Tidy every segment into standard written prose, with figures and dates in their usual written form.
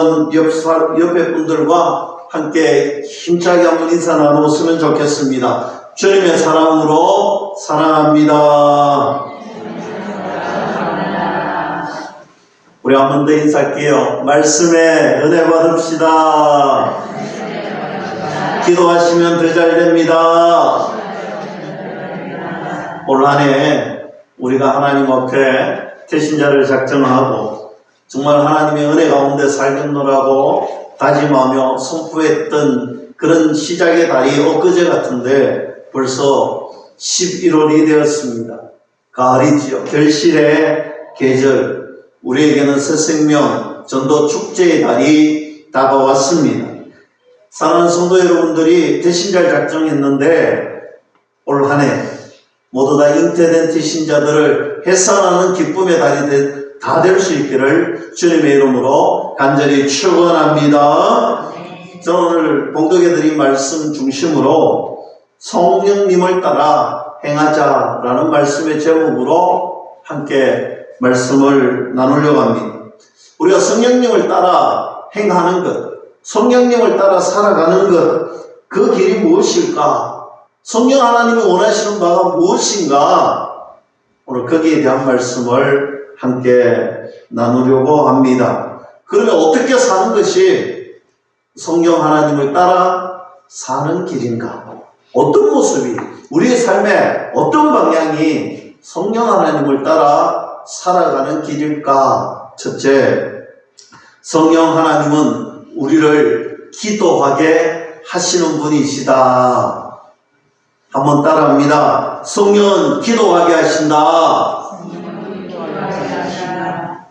한번 옆에 분들과 함께 힘차게 한번 인사 나누었으면 좋겠습니다. 주님의 사랑으로 사랑합니다. 우리 한 번 더 인사할게요. 말씀에 은혜 받읍시다. 기도하시면 더 잘 됩니다. 올 한 해 우리가 하나님 앞에 태신자를 작정하고 정말 하나님의 은혜 가운데 살겠노라고 다짐하며 선포했던 그런 시작의 달이 엊그제 같은데 벌써 11월이 되었습니다. 가을이지요. 결실의 계절. 우리에게는 새 생명 전도 축제의 달이 다가왔습니다. 사랑하는 성도 여러분들이 태신자를 작정했는데 올 한 해 모두 다 잉태된 태신자들을 해산하는 기쁨의 달이 다 될 수 있기를 주님의 이름으로 간절히 축원합니다. 저는 오늘 봉독해 드린 말씀 중심으로 성령님을 따라 행하자라는 말씀의 제목으로 함께 말씀을 나누려고 합니다. 우리가 성령님을 따라 행하는 것, 성령님을 따라 살아가는 것, 그 길이 무엇일까? 성령 하나님이 원하시는 바가 무엇인가? 오늘 거기에 대한 말씀을 함께 나누려고 합니다. 그러면 어떻게 사는 것이 성령 하나님을 따라 사는 길인가? 어떤 모습이, 우리의 삶에 어떤 방향이 성령 하나님을 따라 살아가는 길일까? 첫째, 성령 하나님은 우리를 기도하게 하시는 분이시다. 한번 따라합니다. 성령은 기도하게 하신다.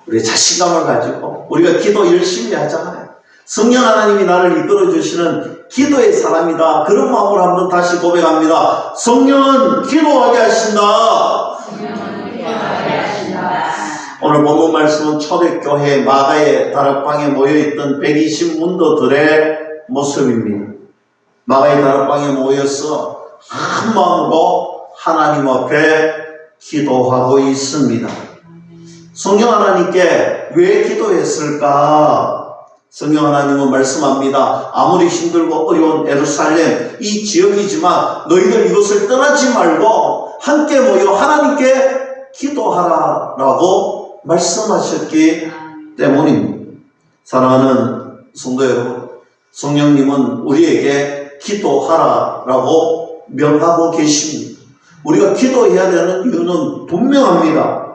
우리 자신감을 가지고 우리가 기도 열심히 하잖아요. 성령 하나님이 나를 이끌어 주시는 기도의 사람이다. 그런 마음으로 한번 다시 고백합니다. 성령은 기도하게 하신다. 오늘 본문 말씀은 초대교회 마가의 다락방에 모여있던 120문도들의 모습입니다. 마가의 다락방에 모여서 한 마음으로 하나님 앞에 기도하고 있습니다. 성령 하나님께 왜 기도했을까? 성령 하나님은 말씀합니다. 아무리 힘들고 어려운 예루살렘 이 지역이지만 너희들 이곳을 떠나지 말고 함께 모여 하나님께 기도하라 라고 말씀하셨기 때문입니다. 사랑하는 성도 여러분, 성령님은 우리에게 기도하라 라고 명하고 계십니다. 우리가 기도해야 되는 이유는 분명합니다.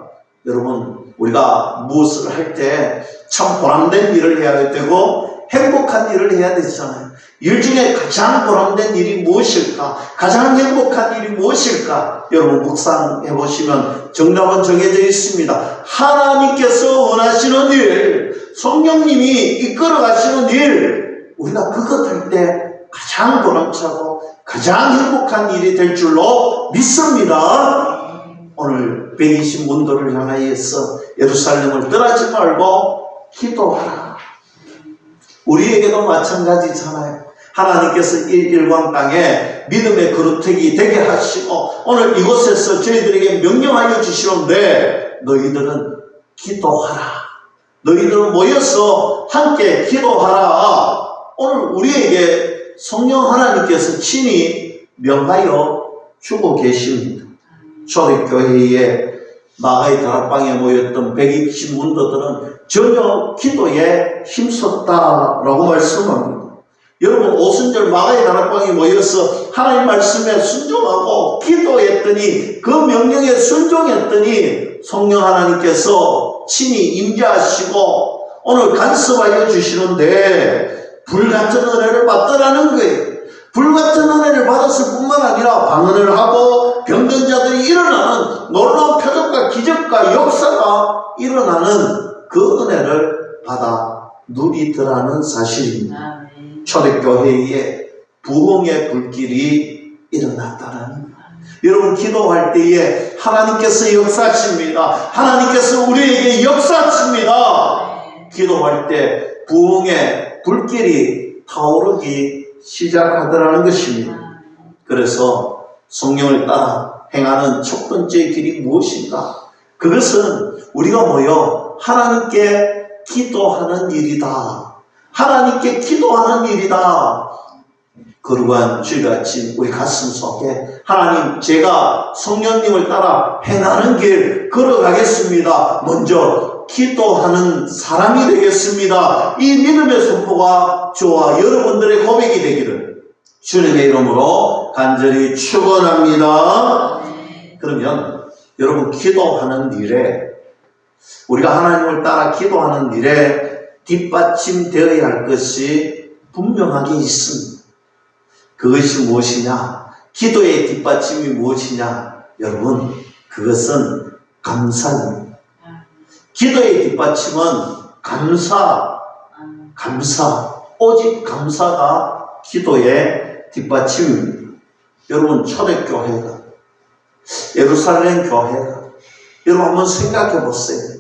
여러분, 우리가 무엇을 할 때 참 보람된 일을 해야 되고 행복한 일을 해야 되잖아요. 일 중에 가장 보람된 일이 무엇일까? 가장 행복한 일이 무엇일까? 여러분 묵상해 보시면 정답은 정해져 있습니다. 하나님께서 원하시는 일, 성령님이 이끌어 가시는 일, 우리가 그것 할 때 가장 보람차고 가장 행복한 일이 될 줄로 믿습니다. 오늘 120문도를 향하여서 예루살렘을 떠나지 말고 기도하라. 우리에게도 마찬가지잖아요. 하나님께서 일광 땅에 믿음의 거루택이 되게 하시고 오늘 이곳에서 저희들에게 명령하여 주시는데 너희들은 기도하라. 너희들은 모여서 함께 기도하라. 오늘 우리에게 성령 하나님께서 친히 명하여 주고 계십니다. 초대교회에 마가의 다락방에 모였던 120문도들은 전혀 기도에 힘썼다라고 말씀합니다. 여러분 오순절 마가의 다락방에 모여서 하나님 말씀에 순종하고 기도했더니 그 명령에 순종했더니 성령 하나님께서 친히 임재하시고 오늘 간섭하여 주시는데 불같은 은혜를 받더라는 거예요. 불같은 은혜를 받았을 뿐만 아니라 방언을 하고 병든 자들이 일어나는 놀라운 표적과 기적과 역사가 일어나는 그 은혜를 받아 누리더라는 사실입니다. 초대교회에 부흥의 불길이 일어났다는 거예요. 여러분 기도할 때에 하나님께서 역사하십니다. 하나님께서 우리에게 역사하십니다. 기도할 때 부흥의 불길이 타오르기 시작하더라는 것입니다. 그래서 성령을 따라 행하는 첫 번째 길이 무엇인가? 그것은 우리가 모여 하나님께 기도하는 일이다. 하나님께 기도하는 일이다. 거룩한 주일 아침 우리 가슴 속에 하나님, 제가 성령님을 따라 행하는 길 걸어가겠습니다. 먼저 기도하는 사람이 되겠습니다. 이 믿음의 선포가 저와 여러분들의 고백이 되기를 주님의 이름으로 간절히 축원합니다. 그러면 여러분, 기도하는 일에, 우리가 하나님을 따라 기도하는 일에 뒷받침되어야 할 것이 분명하게 있습니다. 그것이 무엇이냐? 기도의 뒷받침이 무엇이냐? 여러분, 그것은 감사입니다. 기도의 뒷받침은 감사, 오직 감사가 기도의 뒷받침입니다. 여러분, 초대교회가, 예루살렘 교회가, 여러분 한번 생각해 보세요.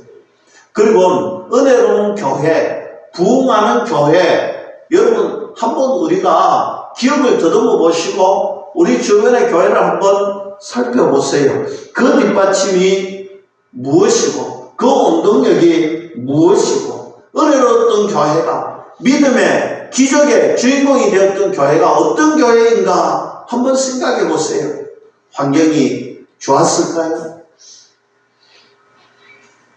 그리고 은혜로운 교회, 부흥하는 교회, 여러분 한번 우리가 기억을 더듬어 보시고 우리 주변의 교회를 한번 살펴보세요. 그 뒷받침이 무엇이고 그 원동력이 무엇이고, 은혜로웠던 교회가, 믿음의 기적의 주인공이 되었던 교회가 어떤 교회인가 한번 생각해 보세요. 환경이 좋았을까요?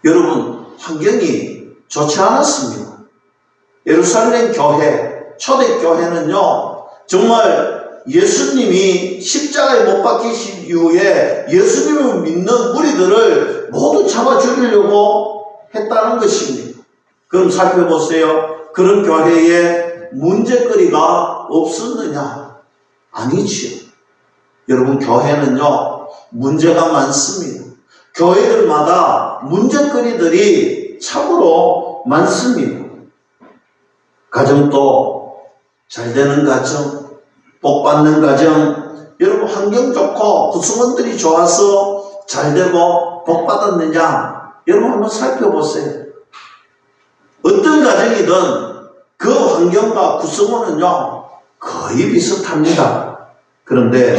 여러분, 환경이 좋지 않았습니다. 예루살렘 교회, 초대교회는요, 정말 예수님이 십자가에 못 박히신 이후에 예수님을 믿는 무리들을 모두 잡아 죽이려고 했다는 것입니다. 그럼 살펴보세요. 그런 교회에 문제거리가 없었느냐? 아니지요. 여러분, 교회는요, 문제가 많습니다. 교회들마다 문제거리들이 참으로 많습니다. 가정도 잘 되는 가정, 복 받는 가정, 여러분 환경 좋고 구성원들이 좋아서 잘 되고 복 받았느냐? 여러분 한번 살펴보세요. 어떤 가정이든 그 환경과 구성원은요, 거의 비슷합니다. 그런데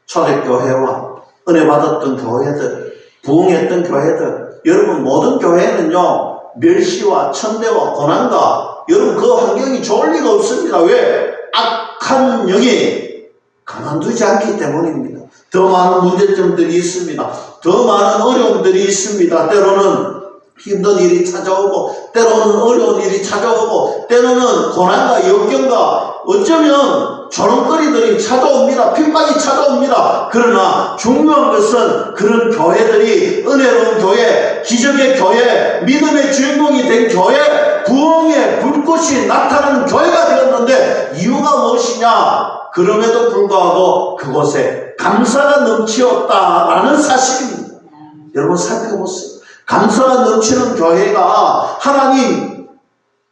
초대교회와 은혜 받았던 교회들, 부흥했던 교회들, 여러분 모든 교회는요, 멸시와 천대와 고난과, 여러분 그 환경이 좋을 리가 없습니다. 왜? 악한 영이 가만두지 않기 때문입니다. 더 많은 문제점들이 있습니다. 더 많은 어려움들이 있습니다. 때로는 힘든 일이 찾아오고, 때로는 어려운 일이 찾아오고, 때로는 고난과 역경과 어쩌면 조롱거리들이 찾아옵니다. 핍박이 찾아옵니다. 그러나 중요한 것은 그런 교회들이 은혜로운 교회, 기적의 교회, 믿음의 주인공이 된 교회, 부흥의 불꽃이 나타나는 교회가 되었는데, 이유가 무엇이냐? 그럼에도 불구하고 그곳에 감사가 넘치었다라는 사실입니다. 여러분 살펴보세요. 감사가 넘치는 교회가 하나님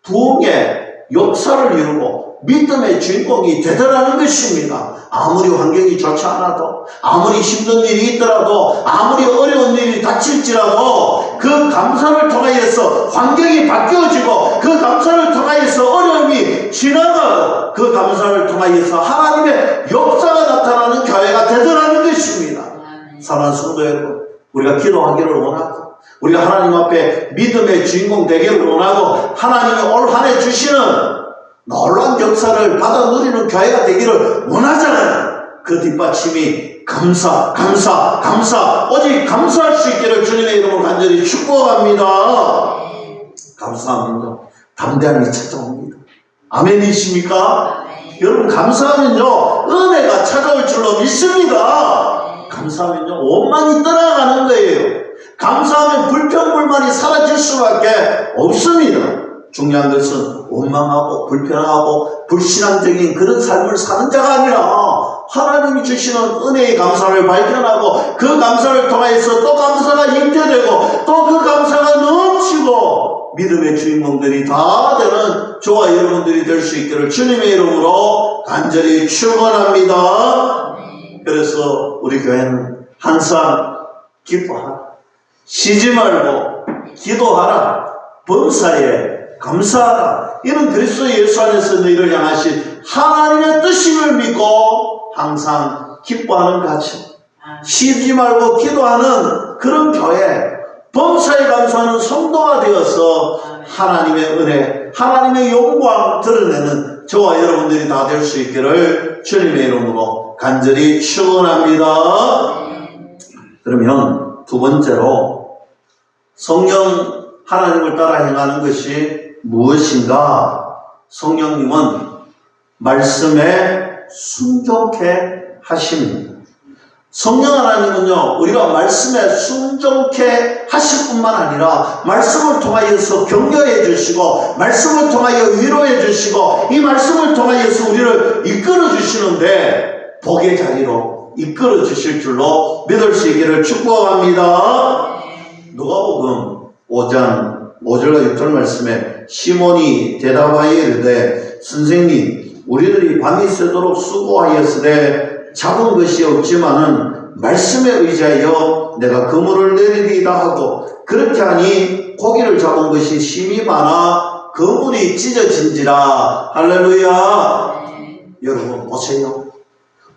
부흥의 역사를 이루고 믿음의 주인공이 되더라는 것입니다. 아무리 환경이 좋지 않아도, 아무리 힘든 일이 있더라도, 아무리 어려운 일이 닥칠지라도 그 감사를 통하여서 환경이 바뀌어지고, 그 감사를 통하여서 어려움이 지나가고, 그 감사를 통하여서 하나님의 역사가 나타나는 교회가 되더라는 것입니다. 사랑하는 성도 여러분, 우리가 기도하기를 원하고, 우리가 하나님 앞에 믿음의 주인공 되기를 원하고, 하나님이 올 한 해 주시는 놀라운 역사를 받아 누리는 교회가 되기를 원하잖아요. 그 뒷받침이 감사, 오직 감사할 수 있기를 주님의 이름으로 간절히 축복합니다. 감사합니다. 담대함이 찾아옵니다. 아멘이십니까? 여러분, 감사하면요, 은혜가 찾아올 줄로 믿습니다. 감사하면요, 원망이 떠나가는 거예요. 감사하면 불평불만이 사라질 수밖에 없습니다. 중요한 것은 원망하고 불평하고 불신앙적인 그런 삶을 사는 자가 아니라 하나님이 주시는 은혜의 감사를 발견하고, 그 감사를 통해서 또 감사가 잉태되고, 또 그 감사가 넘치고 믿음의 주인공들이 다 되는 저와 여러분들이 될 수 있기를 주님의 이름으로 간절히 축원합니다. 그래서 우리 교회는 항상 기뻐하라, 쉬지 말고 기도하라, 범사에 감사하라, 이런 그리스도 예수 안에서 너희를 향하신 하나님의 뜻임을 믿고 항상 기뻐하는 가정, 쉬지 말고 기도하는 그런 교회, 범사에 감사하는 성도가 되어서 하나님의 은혜, 하나님의 영광 드러내는 저와 여러분들이 다 될 수 있기를 주님의 이름으로 간절히 축원합니다. 그러면 두 번째로 성령 하나님을 따라 행하는 것이 무엇인가? 성령님은 말씀에 순종케 하십니다. 성령 하나님은요, 우리가 말씀에 순종케 하실 뿐만 아니라 말씀을 통하여서 격려해 주시고 말씀을 통하여 위로해 주시고 이 말씀을 통하여서 우리를 이끌어 주시는데 복의 자리로 이끌어 주실 줄로 믿을 수 있기를 축복합니다. 누가복음 5장 5절과 6절 말씀에 시몬이 대답하여 이르되 선생님 우리들이 밤이 새도록 수고하였으되 잡은 것이 없지만은 말씀에 의지하여 내가 그물을 내리리이다 하고 그렇게 하니 고기를 잡은 것이 심히 많아 그물이 찢어진지라. 할렐루야. 여러분 보세요.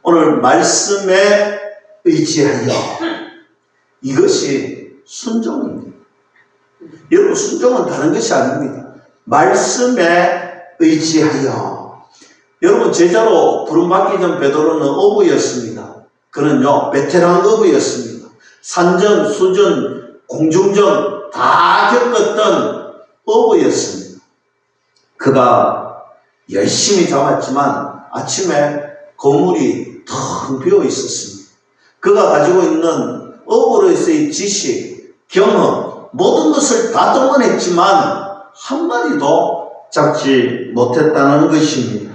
오늘 말씀에 의지하여 이것이 순종입니다. 여러분 순종은 다른 것이 아닙니다. 말씀에 의지하여. 여러분 제자로 부름받기 전 베드로는 어부였습니다. 그는요 베테랑 어부였습니다. 산전, 수전, 공중전 다 겪었던 어부였습니다. 그가 열심히 잡았지만 아침에 그물이 텅 비어 있었습니다. 그가 가지고 있는 어부로서의 지식, 경험 모든 것을 다 동원했지만 한 마리도 잡지 못했다는 것입니다.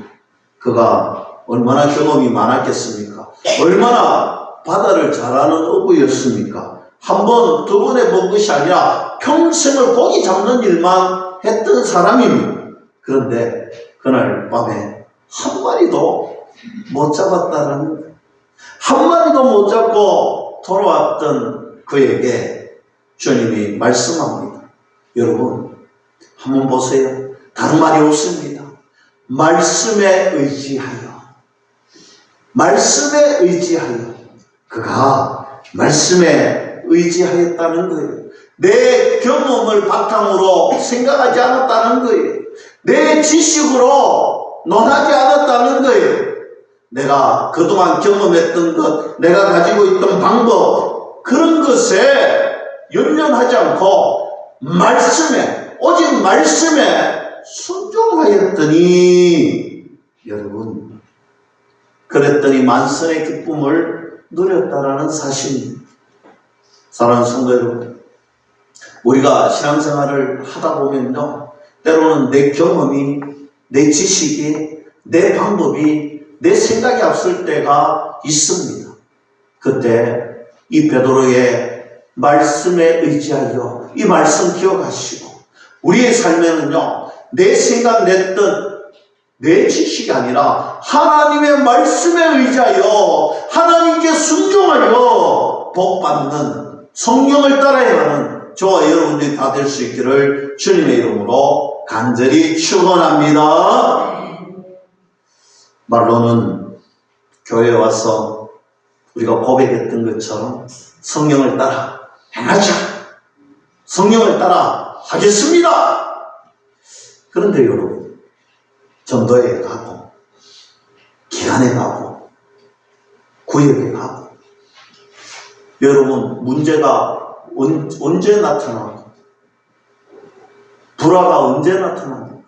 그가 얼마나 경험이 많았겠습니까? 얼마나 바다를 잘 아는 어부였습니까? 한 번, 두 번 해본 것이 아니라 평생을 고기 잡는 일만 했던 사람입니다. 그런데 그날 밤에 한 마리도 못 잡았다는 거예요. 한 마리도 못 잡고 돌아왔던 그에게 주님이 말씀합니다. 여러분 한번 보세요. 다른 말이 없습니다. 말씀에 의지하여 그가 말씀에 의지하였다는 거예요. 내 경험을 바탕으로 생각하지 않았다는 거예요. 내 지식으로 논하지 않았다는 거예요. 내가 그동안 경험했던 것, 내가 가지고 있던 방법 그런 것에 연연하지 않고 말씀에 오직 말씀에 순종하였더니 여러분 그랬더니 만선의 기쁨을 누렸다라는 사실입니다. 사랑하는 성도 여러분, 우리가 신앙생활을 하다 보면요 때로는 내 경험이, 내 지식이, 내 방법이, 내 생각이 앞설 때가 있습니다. 그때 이 베드로의 말씀에 의지하여 이 말씀 기억하시고 우리의 삶에는요 내 생각, 내 뜻, 내 지식이 아니라 하나님의 말씀에 의지하여 하나님께 순종하여 복받는 성령을 따라야 하는 저와 여러분들이 다 될 수 있기를 주님의 이름으로 간절히 축원합니다. 말로는 교회에 와서 우리가 고백했던 것처럼 성령을 따라 행하자, 성령을 따라 하겠습니다. 그런데 여러분 전도에 가고 기간에 가고 구역에 가고 여러분 문제가 언제 나타나고 불화가 언제 나타납니까?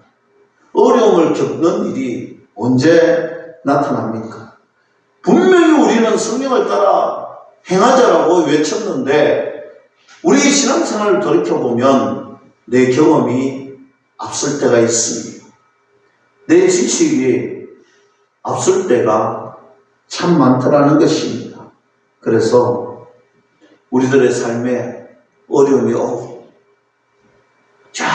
어려움을 겪는 일이 언제 나타납니까? 분명히 우리는 성령을 따라 행하자라고 외쳤는데 우리의 신앙생활을 돌이켜보면 내 경험이 앞설 때가 있습니다. 내 지식이 앞설 때가 참 많더라는 것입니다. 그래서 우리들의 삶에 어려움이 오고 자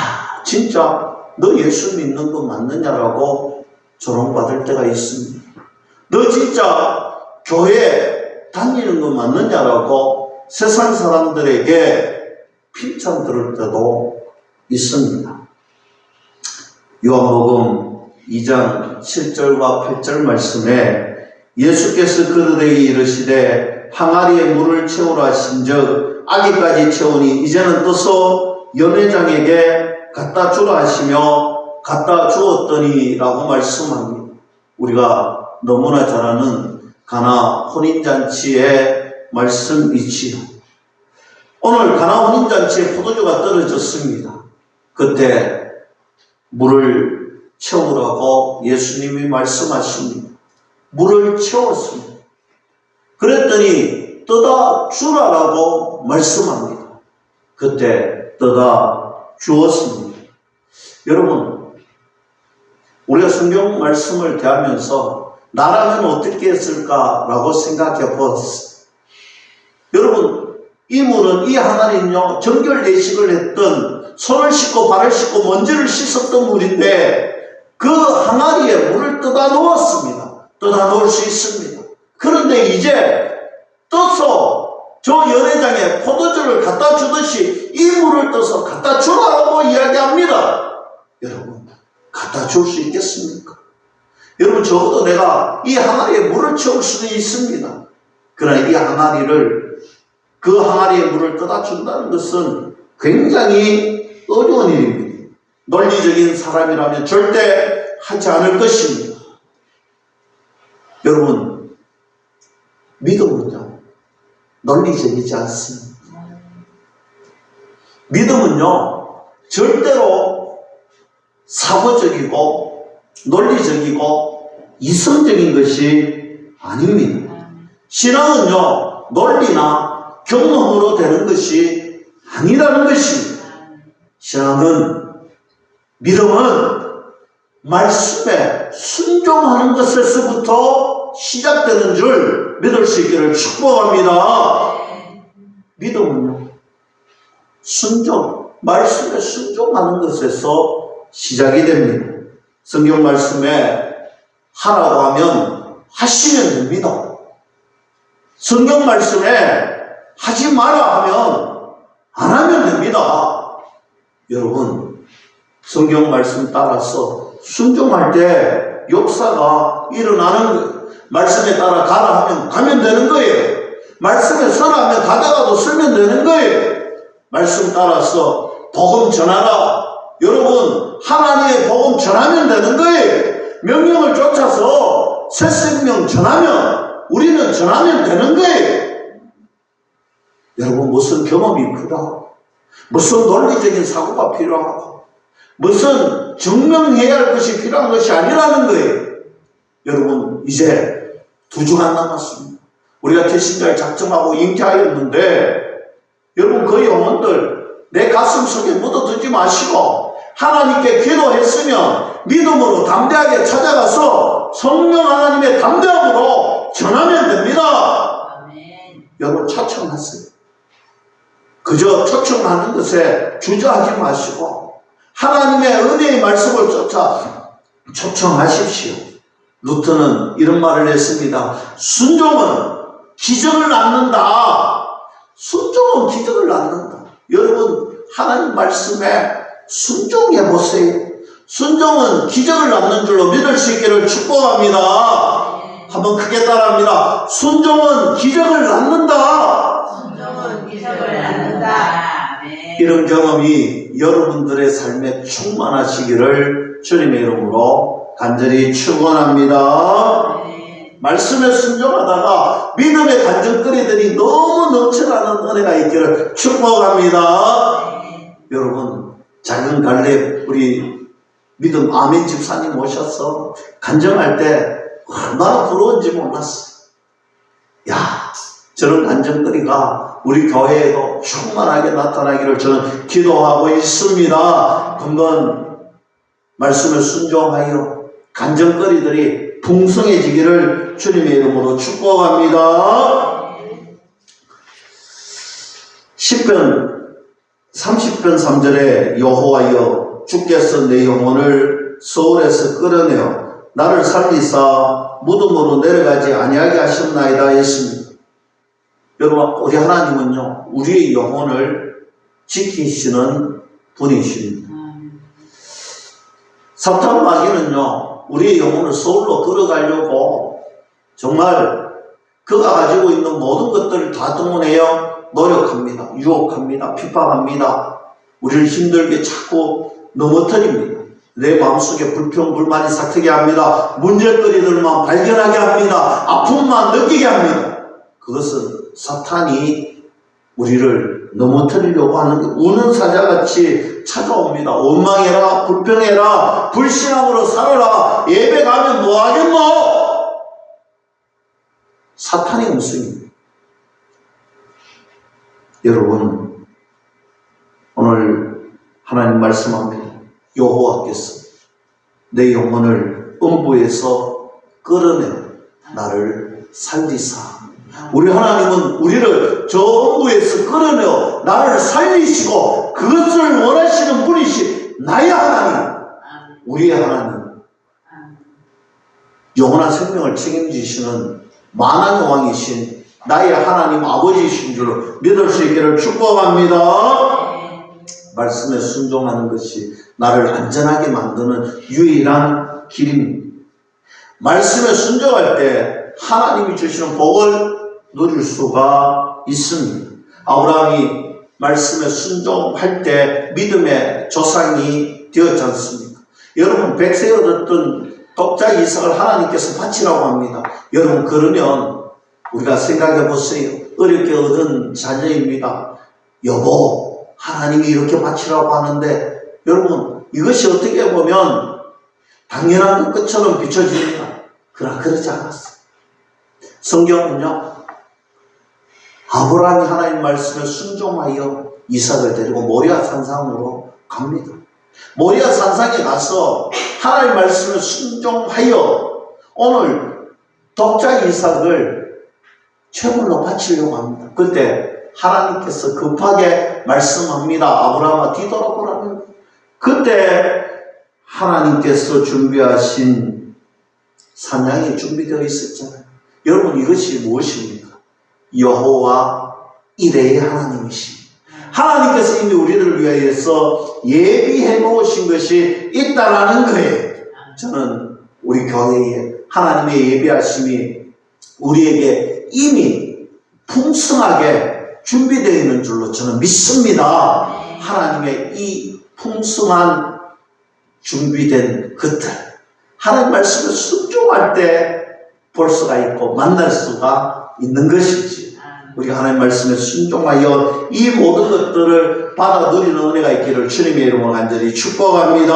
진짜 너 예수 믿는 거 맞느냐라고 조롱받을 때가 있습니다. 너 진짜 교회 다니는 거 맞느냐라고 세상 사람들에게 핀찬 들을 때도 있습니다. 요한복음 2장 7절과 8절 말씀에 예수께서 그들에게 이르시되 항아리에 물을 채우라 하신즉 아기까지 채우니 이제는 떠서 연회장에게 갖다 주라 하시며 갖다 주었더니라고 말씀합니다. 우리가 너무나 잘 아는 가나 혼인잔치의 말씀이지요. 오늘 가나 혼인잔치에 포도주가 떨어졌습니다. 그때 물을 채우라고 예수님이 말씀하십니다. 물을 채웠습니다. 그랬더니 떠다 주라라고 말씀합니다. 그때 떠다 주었습니다. 여러분, 우리가 성경 말씀을 대하면서 나라면 어떻게 했을까라고 생각해 보았어요. 여러분, 이 물은 이 하나님요 정결 내식을 했던 손을 씻고 발을 씻고 먼지를 씻었던 물인데 그 항아리에 물을 떠다 놓았습니다. 떠다 놓을 수 있습니다. 그런데 이제 떠서 저 연회장에 포도주를 갖다 주듯이 이 물을 떠서 갖다 주라고 이야기합니다. 여러분, 갖다 줄 수 있겠습니까? 여러분, 적어도 내가 이 항아리에 물을 채울 수도 있습니다. 그러나 이 항아리를, 그 항아리에 물을 떠다 준다는 것은 굉장히 어려운 일입니다. 논리적인 사람이라면 절대 하지 않을 것입니다. 여러분, 믿음은요 논리적이지 않습니다. 믿음은요 절대로 사고적이고 논리적이고 이성적인 것이 아닙니다. 신앙은요 논리나 경험으로 되는 것이 아니라는 것입니다. 신앙은, 믿음은 말씀에 순종하는 것에서부터 시작되는 줄 믿을 수 있기를 축복합니다. 믿음은요 순종, 말씀에 순종하는 것에서 시작이 됩니다. 성경 말씀에 하라고 하면 하시면 됩니다. 성경 말씀에 하지 마라 하면 안 하면 됩니다. 여러분, 성경 말씀 따라서 순종할 때 역사가 일어나는 거예요. 말씀에 따라 가라 하면 가면 되는 거예요. 말씀에 서라 하면 가다가도 쓰면 되는 거예요. 말씀 따라서 복음 전하라. 여러분, 하나님의 복음 전하면 되는 거예요. 명령을 쫓아서 새 생명 전하면, 우리는 전하면 되는 거예요. 여러분, 무슨 경험이 필요하고, 무슨 논리적인 사고가 필요하고, 무슨 증명해야 할 것이 필요한 것이 아니라는 거예요. 여러분, 이제 2주간 남았습니다. 우리가 개신자를 작정하고 잉태하였는데, 여러분, 그 영혼들 내 가슴 속에 묻어두지 마시고 하나님께 기도했으면 믿음으로 담대하게 찾아가서 성령 하나님의 담대함으로 전하면 됩니다. 아멘. 여러분, 초청하세요. 그저 초청하는 것에 주저하지 마시고 하나님의 은혜의 말씀을 쫓아 초청하십시오. 루터는 이런 말을 했습니다. 순종은 기적을 낳는다. 순종은 기적을 낳는다. 여러분, 하나님 말씀에 순종해 보세요. 순종은 기적을 낳는 줄로 믿을 수 있기를 축복합니다. 한번 크게 따라합니다. 순종은 기적을 낳는다. 순종은 기적을 낳는다. 이런 경험이 여러분들의 삶에 충만하시기를 주님의 이름으로 간절히 축원합니다. 말씀에 순종하다가 믿음의 간증거리들이 너무 넘쳐나는 은혜가 있기를 축복합니다. 여러분, 작은 갈렙 우리 믿음 아멘 집사님 오셔서 간증할 때 얼마나 부러운지 몰랐어요. 야, 저런 간증거리가 우리 교회에도 충만하게 나타나기를 저는 기도하고 있습니다. 한번 말씀에 순종하여 간증거리들이 풍성해지기를 주님의 이름으로 축복합니다. 10편 30편 3절에 여호와여 주께서 내 영혼을 소울에서 끌어내어 나를 살리사 무덤으로 내려가지 아니하게 하셨나이다 했습니다. 여러분, 우리 하나님은요 우리의 영혼을 지키시는 분이십니다. 사탄 마귀는요 우리의 영혼을 소울로 끌어가려고 정말 그가 가지고 있는 모든 것들을 다 동원해요 노력합니다. 유혹합니다. 핍박합니다. 우리를 힘들게 자꾸 넘어뜨립니다. 내 마음속에 불평, 불만이 싹트게 합니다. 문제거리들만 발견하게 합니다. 아픔만 느끼게 합니다. 그것은 사탄이 우리를 넘어뜨리려고 하는 게 우는 사자같이 찾아옵니다. 원망해라, 불평해라, 불신앙으로 살아라, 예배 가면 뭐 하겠노? 사탄의 음성입니다. 여러분, 오늘 하나님 말씀합니다. 여호와께서 내 영혼을 음부에서 끌어내 나를 살리사. 우리 하나님은 우리를 저 음부에서 끌어내어 나를 살리시고 그것을 원하시는 분이시 나의 하나님, 우리의 하나님, 영원한 생명을 책임지시는 만한 왕이신 나의 하나님 아버지이신 줄 믿을 수 있기를 축복합니다. 말씀에 순종하는 것이 나를 안전하게 만드는 유일한 길입니다. 말씀에 순종할 때 하나님이 주시는 복을 누릴 수가 있습니다. 아브라함이 말씀에 순종할 때 믿음의 조상이 되었지 않습니까? 여러분, 백세 얻었던 독자 이삭을 하나님께서 바치라고 합니다. 여러분, 그러면 우리가 생각해 보세요. 어렵게 얻은 자녀입니다. 여보, 하나님이 이렇게 바치라고 하는데, 여러분, 이것이 어떻게 보면 당연한 것처럼 비춰집니다. 그러나 그러지 않았어요. 성경은요, 아브라함이 하나님 말씀에 순종하여 이삭을 데리고 모리아 산상으로 갑니다. 모리아 산상에 가서 하나님 말씀에 순종하여 오늘 독자 이삭을 제물로 바치려고 합니다. 그때 하나님께서 급하게 말씀합니다. 아브라함아, 뒤돌아보라는. 그때 하나님께서 준비하신 산양이 준비되어 있었잖아요. 여러분, 이것이 무엇입니까? 여호와 이레의 하나님이십니다. 하나님께서 이미 우리를 위하여서 예비해 놓으신 것이 있다라는 거예요. 저는 우리 교회에 하나님의 예비하심이 우리에게 이미 풍성하게 준비되어 있는 줄로 저는 믿습니다. 하나님의 이 풍성한 준비된 것들, 하나님 말씀을 순종할 때 볼 수가 있고 만날 수가 있는 것이지. 우리가 하나님 말씀에 순종하여 이 모든 것들을 받아 누리는 은혜가 있기를 주님의 이름으로 간절히 축복합니다.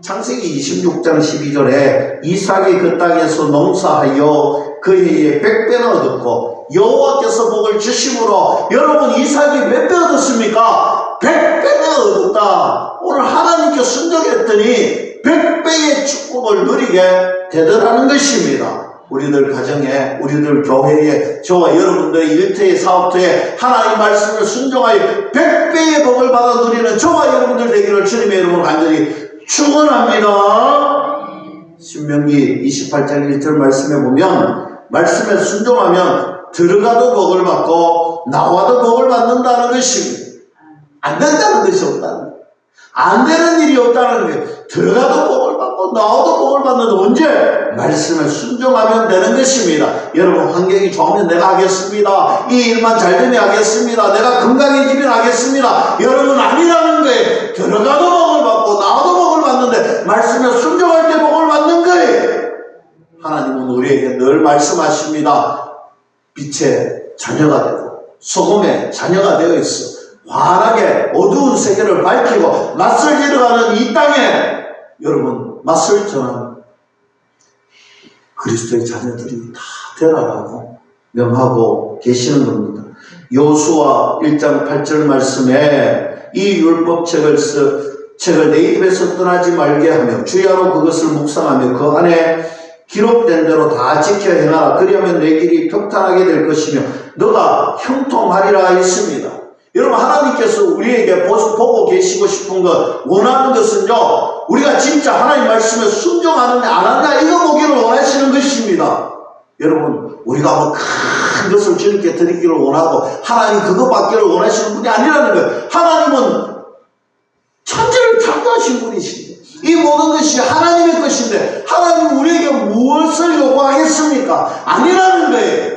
창세기 26장 12절에 이삭이 그 땅에서 농사하여 그 해에 100배나 얻었고 여호와께서 복을 주심으로, 여러분, 이삭이 몇 배 얻었습니까? 100배나 얻었다. 오늘 하나님께 순종했더니 100배의 축복을 누리게 되더라는 것입니다. 우리들 가정에, 우리들 교회에, 저와 여러분들의 일터에, 사업터에 하나님 말씀을 순종하여 100배의 복을 받아 누리는 저와 여러분들 되기를 주님의 이름으로 간절히 축원합니다. 신명기 28장 1절 말씀에 보면, 말씀에 순종하면 들어가도 복을 받고 나와도 복을 받는다는 것입니다. 안 된다는 것이 없다는 거예요. 안 되는 일이 없다는 거예요. 들어가도 복을 받고 나와도 복을 받는데 언제? 말씀에 순종하면 되는 것입니다. 여러분, 환경이 좋으면 내가 하겠습니다. 이 일만 잘 되면 하겠습니다. 내가 건강해지면 하겠습니다. 여러분, 아니라는 거예요. 들어가도 복을 받고 나와도 복을 받는데 말씀에 순종할 때 복을 받는 거예요. 하나님은 우리에게 늘 말씀하십니다. 빛의 자녀가 되고 소금의 자녀가 되어 있어 환하게 어두운 세계를 밝히고 낯을 잃어가는 이 땅에 여러분 맛을 전하는 그리스도의 자녀들이 다 되라라고 명하고 계시는 겁니다. 여호수아 1장 8절 말씀에 이 율법책을 내 입에서 떠나지 말게 하며 주야로 그것을 묵상하며 그 안에 기록된 대로 다 지켜 행하라. 그리하면 내 길이 평탄하게 될 것이며 너가 형통하리라 했습니다. 여러분, 하나님께서 우리에게 보고 계시고 싶은 것, 원하는 것은요, 우리가 진짜 하나님 말씀에 순종하느냐 안 하느냐 이거 보기를 원하시는 것입니다. 여러분, 우리가 뭐 큰 것을 주님께 드리기를 원하고 하나님 그거 받기를 원하시는 분이 아니라는 거예요. 하나님은 천지를 창조하신 분이십니다. 이 모든 것이 하나님의 것인데 하나님은 우리에게 무엇을 요구하겠습니까? 아니라는 거예요.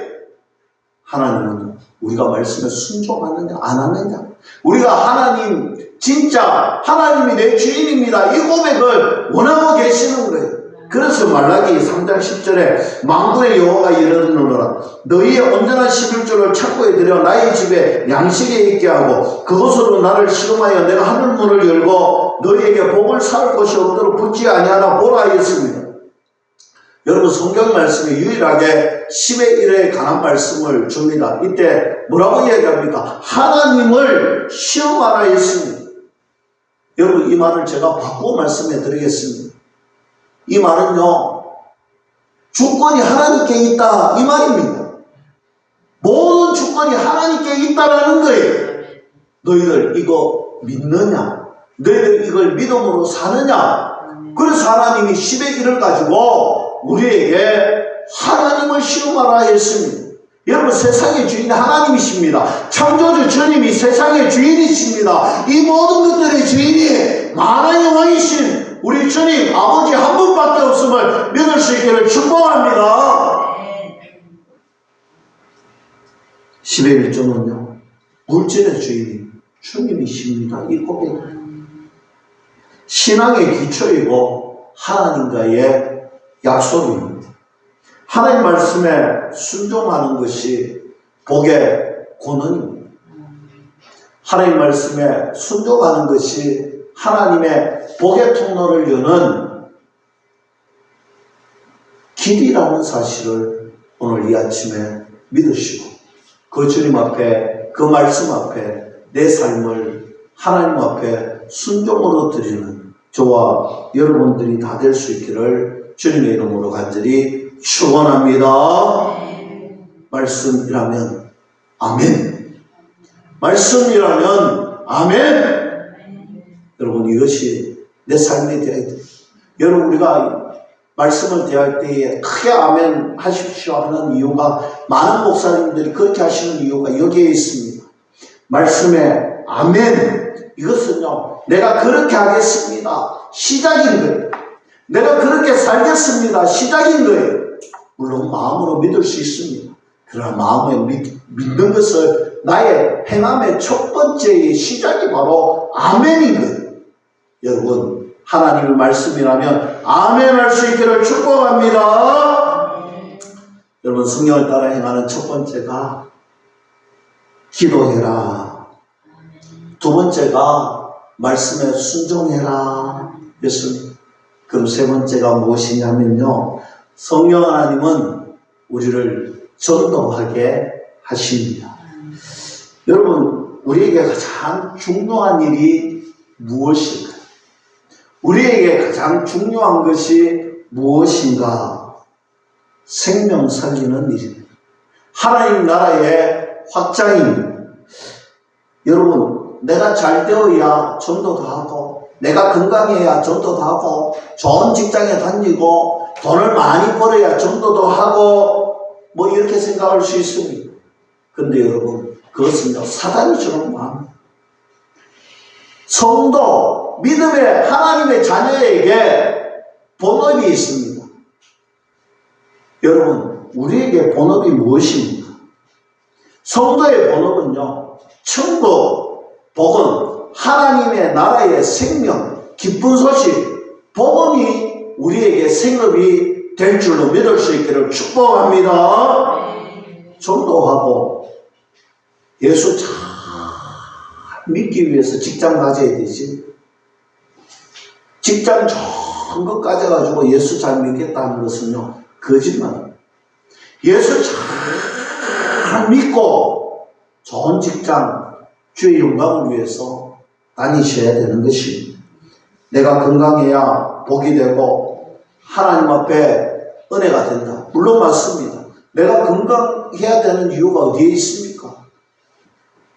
하나님은 우리가 말씀에 순종하느냐 안 하느냐, 우리가 하나님, 진짜 하나님이 내 주인입니다. 이 고백을 원하고 계시는 거예요. 그래서 말라기 3장 10절에 만군의 여호와가 이르노라 너희의 온전한 11조를 창고에 들여 나의 집에 양식에 있게 하고 그것으로 나를 시험하여 내가 하늘문을 열고 너희에게 복을 쌓을 것이 없도록 붙지 아니하나 보라 하였습니다. 여러분 성경 말씀에 유일하게 10의 1에 관한 말씀을 줍니다. 이때 뭐라고 이야기합니까? 하나님을 시험하라 했습니다. 여러분 이 말을 제가 바꾸어 말씀해 드리겠습니다. 이 말은요, 주권이 하나님께 있다 이 말입니다. 모든 주권이 하나님께 있다라는 거예요. 너희들 이거 믿느냐? 너희들 이걸 믿음으로 사느냐? 그래서 하나님이 10의 1을 가지고 우리에게 하나님을 시험하라 했습니다. 여러분 세상의 주인이 하나님이십니다. 창조주 주님이 세상의 주인이십니다. 이 모든 것들의 주인이 만왕의 왕이신 우리 주님 아버지 한 분밖에 없음을 믿을 수 있기를 축복합니다. 10의 1조는요 물질의 주인이 주님이십니다. 이 고백 신앙의 기초이고 하나님과의 약속입니다. 하나님 말씀에 순종하는 것이 복의 권능입니다. 하나님 말씀에 순종하는 것이 하나님의 복의 통로를 여는 길이라는 사실을 오늘 이 아침에 믿으시고 그 주님 앞에 그 말씀 앞에 내 삶을 하나님 앞에 순종으로 드리는 저와 여러분들이 다 될 수 있기를 주님의 이름으로 간절히 축원합니다. 말씀이라면 아멘. 말씀이라면 아멘. 여러분 이것이 내 삶이 되어야 돼요. 여러분 우리가 말씀을 대할 때에 크게 아멘 하십시오 하는 이유가 많은 목사님들이 그렇게 하시는 이유가 여기에 있습니다. 말씀에 아멘 이것은요 내가 그렇게 하겠습니다 시작인 거예요. 내가 그렇게 살겠습니다 시작인 거예요. 물론 마음으로 믿을 수 있습니다. 그러나 마음에 믿는 것을 나의 행함의 첫 번째의 시작이 바로 아멘인 거예요. 여러분 하나님의 말씀이라면 아멘 할 수 있기를 축복합니다. 여러분 성령을 따라 행하는 첫 번째가 기도해라. 두 번째가 말씀에 순종해라 였습니다. 그럼 세 번째가 무엇이냐면요 성령 하나님은 우리를 전도하게 하십니다. 여러분 우리에게 가장 중요한 일이 무엇일까요? 우리에게 가장 중요한 것이 무엇인가? 생명 살리는 일입니다. 하나님 나라의 확장입니다. 여러분 내가 잘 되어야 전도도 하고 내가 건강해야 전도도 하고 좋은 직장에 다니고 돈을 많이 벌어야 전도도 하고 뭐 이렇게 생각할 수 있습니다. 그런데 여러분 그것은요 사단이 주는 마음. 성도 믿음의 하나님의 자녀에게 본업이 있습니다. 여러분 우리에게 본업이 무엇입니까? 성도의 본업은요 천국 복음 하나님의 나라의 생명 기쁜 소식 복음이 우리에게 생업이 될 줄로 믿을 수 있기를 축복합니다. 전도하고 예수 잘 믿기 위해서 직장 가져야 되지. 직장 좋은 것 가져가지고 예수 잘 믿겠다는 것은요 거짓말. 예수 잘 믿고 좋은 직장 주의 영광을 위해서 다니셔야 되는 것입니다. 내가 건강해야 복이 되고 하나님 앞에 은혜가 된다. 물론 맞습니다. 내가 건강해야 되는 이유가 어디에 있습니까?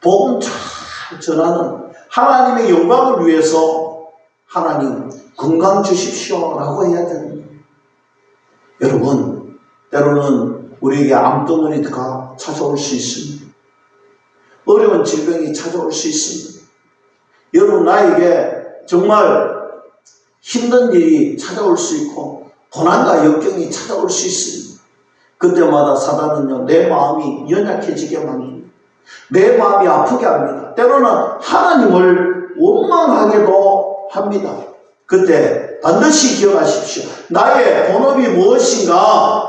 복음 잘 전하는 하나님의 영광을 위해서 하나님 건강 주십시오 라고 해야 됩니다. 여러분 때로는 우리에게 암덩어리가 찾아올 수 있습니다. 어려운 질병이 찾아올 수 있습니다. 여러분 나에게 정말 힘든 일이 찾아올 수 있고 고난과 역경이 찾아올 수 있습니다. 그때마다 사단은요 내 마음이 연약해지게 만듭니다. 내 마음이 아프게 합니다. 때로는 하나님을 원망하게도 합니다. 그때 반드시 기억하십시오. 나의 본업이 무엇인가?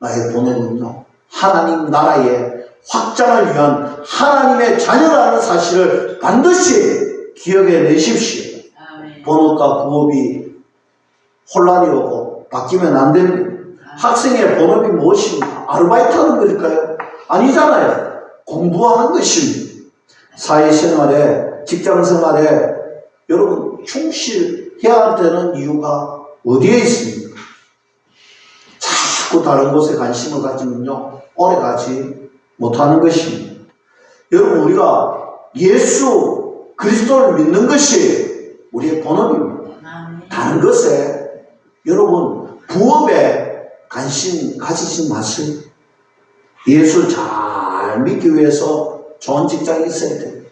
나의 본업은요, 하나님 나라의 확장을 위한 하나님의 자녀라는 사실을 반드시 기억해 내십시오. 본업과 부업이 혼란이 오고 바뀌면 안 됩니다. 학생의 본업이 무엇입니까? 아르바이트 하는 것일까요? 아니잖아요. 공부하는 것입니다. 사회생활에, 직장생활에 여러분 충실해야 되는 이유가 어디에 있습니까? 자꾸 다른 곳에 관심을 가지면요, 오래 가지 못하는 것입니다. 여러분, 우리가 예수 그리스도를 믿는 것이 우리의 본업입니다. 다른 것에 여러분 부업에 관심 가지지 마세요. 예수 잘 믿기 위해서 좋은 직장이 있어야 돼요.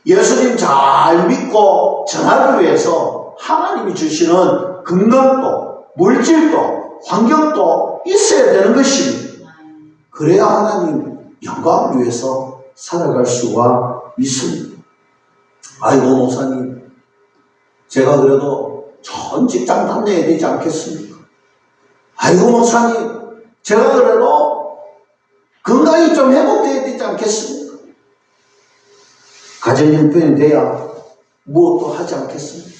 예수님 잘 믿고 전하기 위해서 하나님이 주시는 건강도 물질도 환경도 있어야 되는 것입니다. 그래야 하나님 영광을 위해서 살아갈 수가 있습니다. 아이고 목사님, 제가 그래도 좋은 직장 다녀야 되지 않겠습니까? 아이고 목사님, 제가 그래도 건강이 좀 회복돼야 되지 않겠습니까? 가정 형편이 돼야 무엇도 하지 않겠습니까?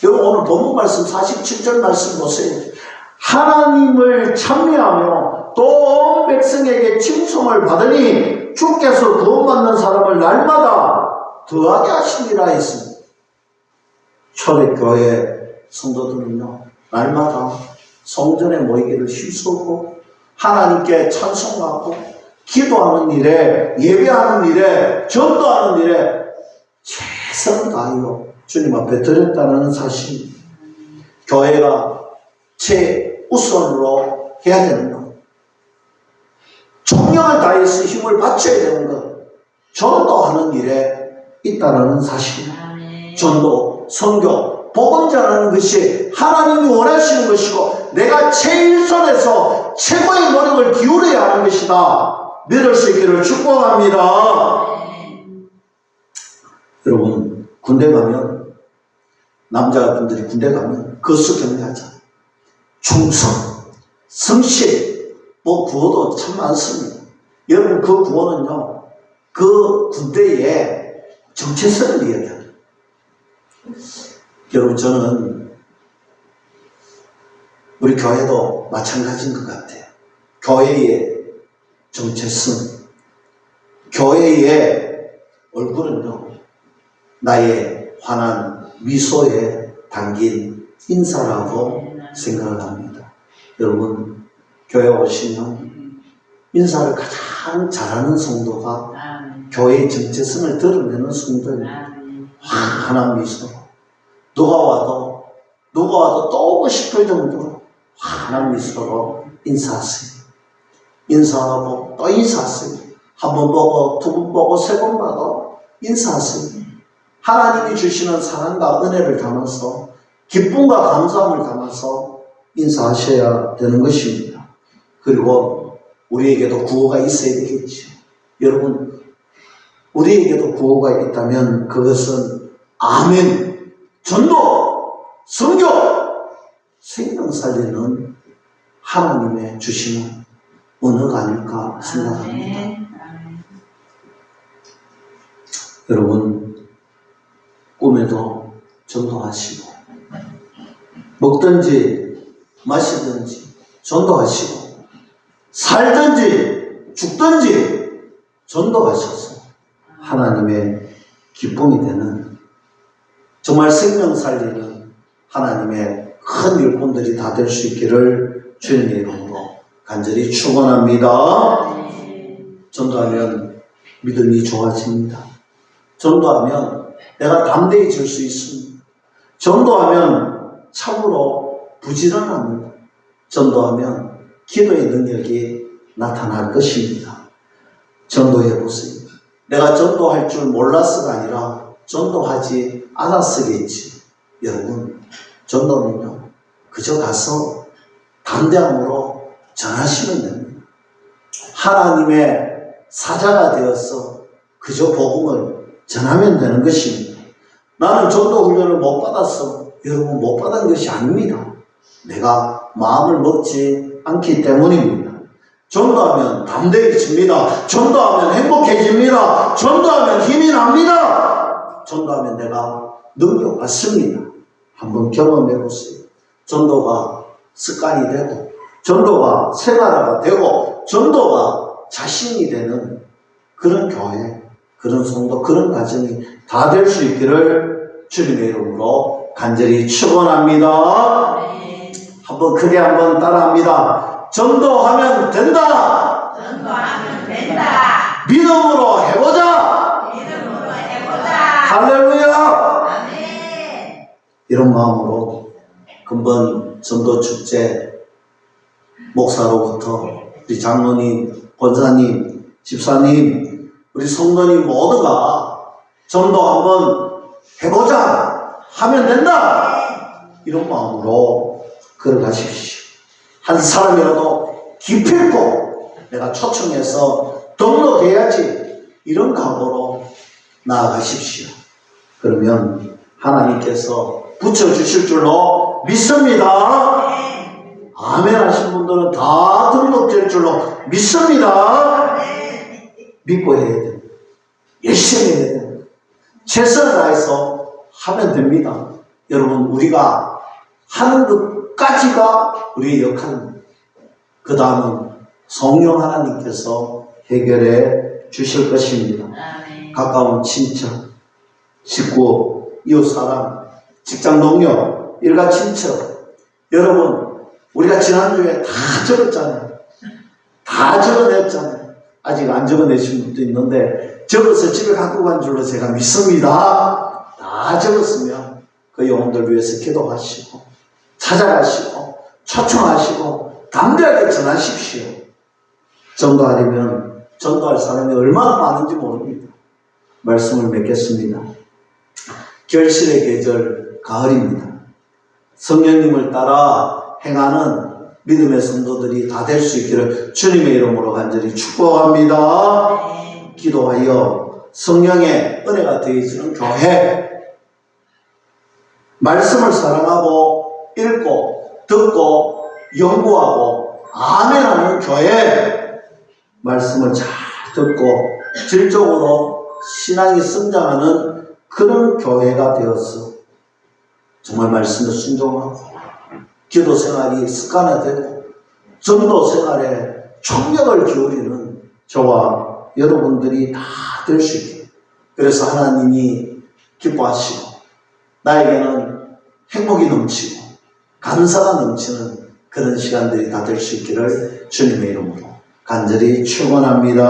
여러분, 오늘 본문 말씀 47절 말씀 보세요. 하나님을 찬미하며 또 온 백성에게 칭송을 받으니 주께서 구원받는 사람을 날마다 더하게 하시니라 했습니다. 초대교회 성도들은요, 날마다 성전에 모이기를 힘쓰고 하나님께 찬송하고 기도하는 일에, 예배하는 일에, 전도하는 일에 최선을 다하여 주님 앞에 드렸다는 사실. 교회가 최우선으로 해야 되는 것, 총력을 다해서 힘을 바쳐야 되는 것, 전도하는 일에 있다는 사실. 전도, 선교, 복음 전하는 것이 하나님이 원하시는 것이고 내가 최일선에서 최고의 노력을 기울여야 하는 것이다. 믿을 수 있기를 축복합니다. 여러분, 군대 가면, 남자분들이 군대 가면 거수경례하잖아요. 충성, 성실, 구호도 참 많습니다. 여러분, 그 구호는요, 그 군대의 정체성을 이야기합니다. 여러분, 저는 우리 교회도 마찬가지인 것 같아요. 교회의 정체성, 교회의 얼굴은요, 나의 환한 미소에 담긴 인사라고 생각을 합니다. 여러분, 교회 오시면 인사를 가장 잘하는 성도가 교회의 정체성을 드러내는 성도입니다. 환한 미소로 누가 와도 또 오고 싶을 정도로 환한 미소로 인사하세요. 인사하고 또 인사하세요. 한 번 보고 두 번 보고 세 번 봐도 인사하세요. 하나님이 주시는 사랑과 은혜를 담아서 기쁨과 감사함을 담아서 인사하셔야 되는 것입니다. 그리고 우리에게도 구호가 있어야 되겠죠. 여러분, 우리에게도 구호가 있다면 그것은 아멘, 전도, 선교, 생명 살리는 하나님의 주시는 언어가 아닐까 생각합니다. 여러분, 꿈에도 전도하시고 먹든지 마시든지 전도하시고 살든지 죽든지 전도하셔서 하나님의 기쁨이 되는, 정말 생명 살리는 하나님의 큰 일꾼들이 다 될 수 있기를 주님의 이름으로 간절히 축원합니다. 전도하면 믿음이 좋아집니다. 전도하면 내가 담대해질 수 있습니다. 전도하면 참으로 부지런합니다. 전도하면 기도의 능력이 나타날 것입니다. 전도해 보세요. 내가 전도할 줄 몰라서가 아니라 전도하지 않았으겠지. 여러분, 전도는요, 그저 가서 담대함으로 전하시면 됩니다. 하나님의 사자가 되어서 그저 복음을 전하면 되는 것입니다. 나는 전도 훈련을 못 받았어. 여러분 못 받은 것이 아닙니다. 내가 마음을 먹지 않기 때문입니다. 전도하면 담대해집니다. 전도하면 행복해집니다. 전도하면 힘이 납니다. 전도하면 내가 능력 받습니다. 한번 경험해 보세요. 전도가 습관이 되고 전도가 생활화가 되고 전도가 자신이 되는 그런 교회, 그런 성도, 그런 가정이 다 될 수 있기를 주님의 이름으로 간절히 축원합니다. 한번 크게 한번 따라합니다. 전도하면 된다. 전도하면 된다. 믿음으로 해보자. 믿음으로 해보자. 할렐루야. 아멘. 이런 마음으로 금번 전도축제 목사로부터 우리 장로님, 권사님, 집사님, 우리 성도님 모두가 전도 한번 해보자, 하면 된다, 이런 마음으로 걸어가십시오. 한 사람이라도 기필코 내가 초청해서 등록해야지, 이런 각오로 나아가십시오. 그러면 하나님께서 붙여주실 줄로 믿습니다. 아멘 하신 분들은 다 등록될 줄로 믿습니다. 믿고 해야 돼요. 열심히 해야 돼요. 최선을 다해서 하면 됩니다. 여러분, 우리가 하는 것까지가 우리의 역할입니다. 그 다음은 성령 하나님께서 해결해 주실 것입니다. 가까운 친척, 식구, 이웃사람, 직장 동료, 일가 친척, 여러분, 우리가 지난주에 다 적었잖아요. 다 적어냈잖아요. 아직 안 적어내신 분도 있는데 적어서 집에 갖고 간 줄로 제가 믿습니다. 다 적었으면 그 영혼들 위해서 기도하시고 찾아가시고 초청하시고 담대하게 전하십시오. 전도하려면 전도할 사람이 얼마나 많은지 모릅니다. 말씀을 맺겠습니다. 결실의 계절 가을입니다. 성령님을 따라 행하는 믿음의 성도들이 다 될 수 있기를 주님의 이름으로 간절히 축복합니다. 기도하여 성령의 은혜가 더해지는 교회, 말씀을 사랑하고 읽고 듣고 연구하고 아멘하는 교회, 말씀을 잘 듣고 질적으로 신앙이 성장하는 그런 교회가 되어서 정말 말씀에 순종하고 기도 생활이 습관화되고 전도 생활에 총력을 기울이는 저와 여러분들이 다 될 수 있게, 그래서 하나님이 기뻐하시고 나에게는 행복이 넘치고 감사가 넘치는 그런 시간들이 다 될 수 있기를 주님의 이름으로 간절히 축원합니다.